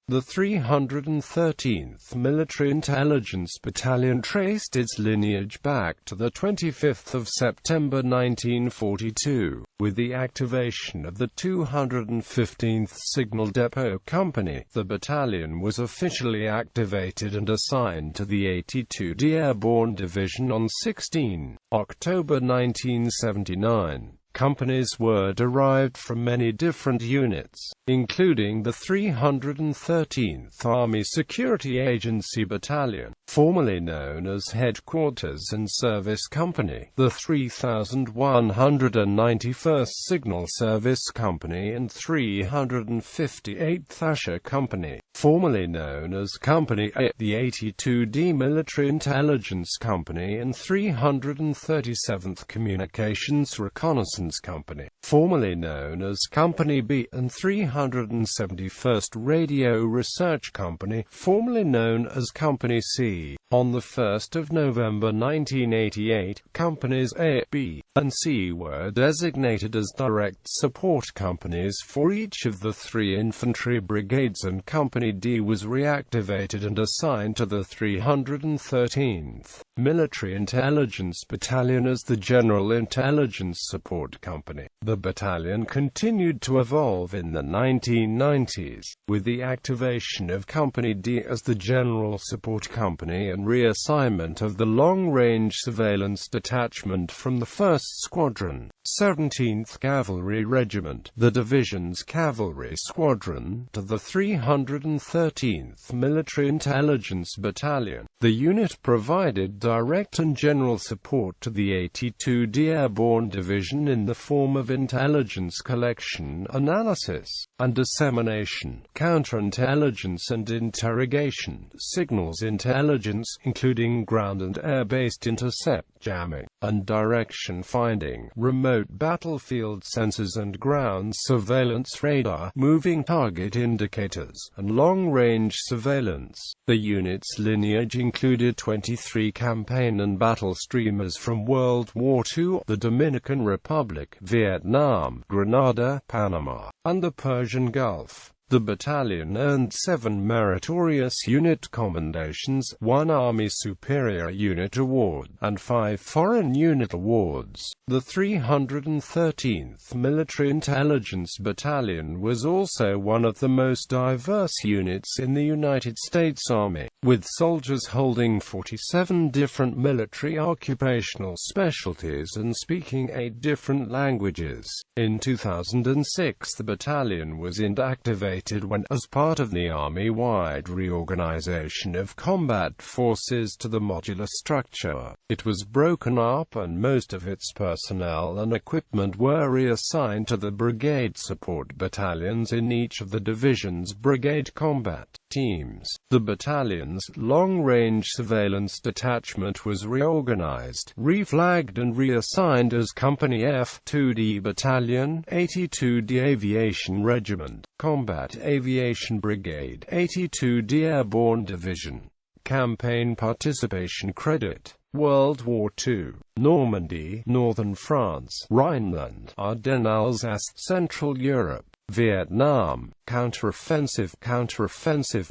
The 313th Military Intelligence Battalion traced its lineage back to the 25th of September 1942, with the activation of the 215th Signal Depot Company. The battalion was officially activated and assigned to the 82d Airborne Division on 16 October 1979. Companies were derived from many different units, including the 313th Army Security Agency Battalion, formerly known as Headquarters and Service Company, the 3191st Signal Service Company and 358th ASA Company, formerly known as Company A, the 82d Military Intelligence Company and 337th Communications Reconnaissance Company, formerly known as Company B, and 371st Radio Research Company, formerly known as Company C. On the 1st of November 1988, Companies A, B, and C were designated as direct support companies for each of the 3 infantry brigades, and Company D was reactivated and assigned to the 313th Military Intelligence Battalion as the General Intelligence Support Company. The battalion continued to evolve in the 1990s, with the activation of Company D as the General Support Company and reassignment of the Long Range Surveillance Detachment from the 1st Squadron, 17th Cavalry Regiment, the division's cavalry squadron, to the 313th Military Intelligence Battalion. The unit provided direct and general support to the 82d Airborne Division in the form of intelligence collection, analysis, and dissemination, counterintelligence and interrogation, signals intelligence, including ground and air-based intercept jamming, and direction finding, remote battlefield sensors and ground surveillance radar, moving target indicators, and long-range surveillance. The unit's lineage included 23 campaign and battle streamers from World War II, the Dominican Republic, Vietnam, Grenada, Panama, and the Persian Gulf. The battalion earned 7 meritorious unit commendations, 1 Army Superior Unit Award, and 5 Foreign Unit Awards. The 313th Military Intelligence Battalion was also one of the most diverse units in the United States Army, with soldiers holding 47 different military occupational specialties and speaking 8 different languages. In 2006, the battalion was inactivated when, as part of the Army-wide reorganization of combat forces to the modular structure, it was broken up and most of its personnel and equipment were reassigned to the brigade support battalions in each of the division's brigade combat teams. The battalion's long-range surveillance detachment was reorganized, reflagged and reassigned as Company F-2D Battalion, 82d Aviation Regiment, Combat Aviation Brigade, 82d Airborne Division. Campaign Participation Credit: World War II, Normandy, Northern France, Rhineland, Ardennes, Central Europe, Vietnam, counteroffensive,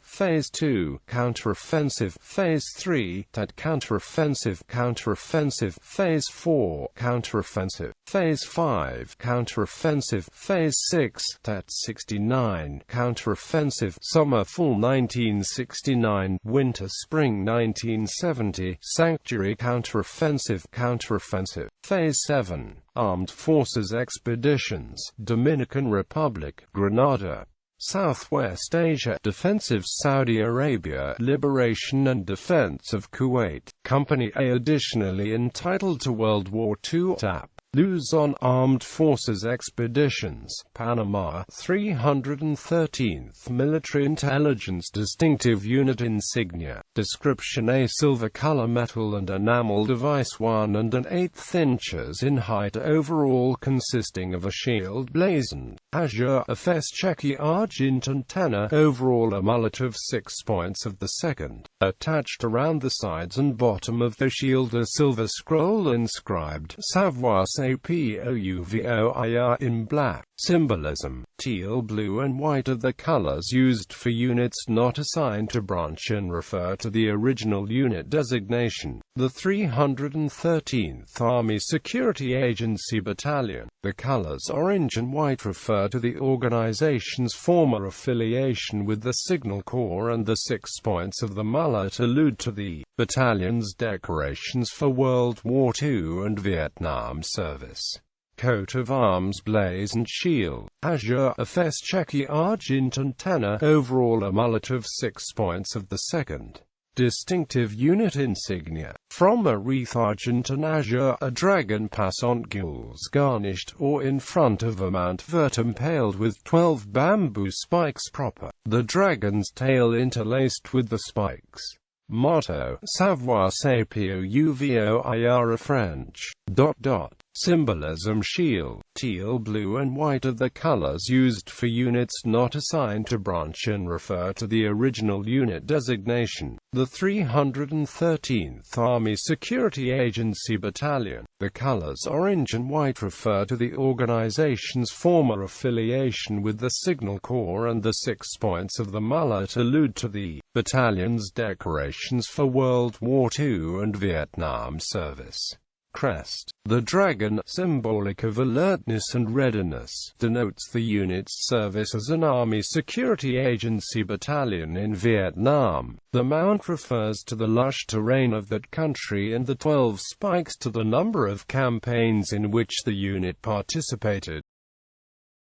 Phase 2, counteroffensive, Phase 3, TAT counteroffensive, Phase 4, counteroffensive, Phase 5, counteroffensive, Phase 6, TAT 69, counteroffensive, summer-fall 1969, winter-spring 1970, sanctuary counteroffensive, Phase 7, Armed Forces Expeditions, Dominican Republic, Grenada, Southwest Asia, Defensive Saudi Arabia, Liberation and Defense of Kuwait. Company A additionally entitled to World War II TAP. Luzon Armed Forces Expeditions, Panama, 313th Military Intelligence Distinctive Unit Insignia. Description: a silver color metal and enamel device 1 1/8 inches in height, overall consisting of a shield blazoned azure, a fess checky argent antenna, overall a mullet of 6 points of the second. Attached around the sides and bottom of the shield a silver scroll inscribed Savoir SAPOUVOIR in black. Symbolism. Teal, blue and white are the colors used for units not assigned to branch and refer to the original unit designation. The 313th Army Security Agency Battalion. The colors orange and white refer to the organization's former affiliation with the Signal Corps, and the 6 points of the mullet allude to the battalion's decorations for World War II and Vietnam service. Coat of arms, blaze and shield. Azure, a fez checky argent antenna. Overall a mullet of 6 points of the 2nd. Distinctive unit insignia. From a wreath argent and azure, a dragon passant gules garnished, or in front of a mount vert impaled with 12 bamboo spikes proper. The dragon's tail interlaced with the spikes. Motto: Savoir Savoir French. Symbolism. Shield. Teal, blue and white are the colors used for units not assigned to branch and refer to the original unit designation. The 313th Army Security Agency Battalion. The colors orange and white refer to the organization's former affiliation with the Signal Corps, and the 6 points of the mullet allude to the battalion's decorations for World War II and Vietnam service. Crest. The dragon, symbolic of alertness and readiness, denotes the unit's service as an Army Security Agency battalion in Vietnam. The mount refers to the lush terrain of that country, and the 12 spikes to the number of campaigns in which the unit participated.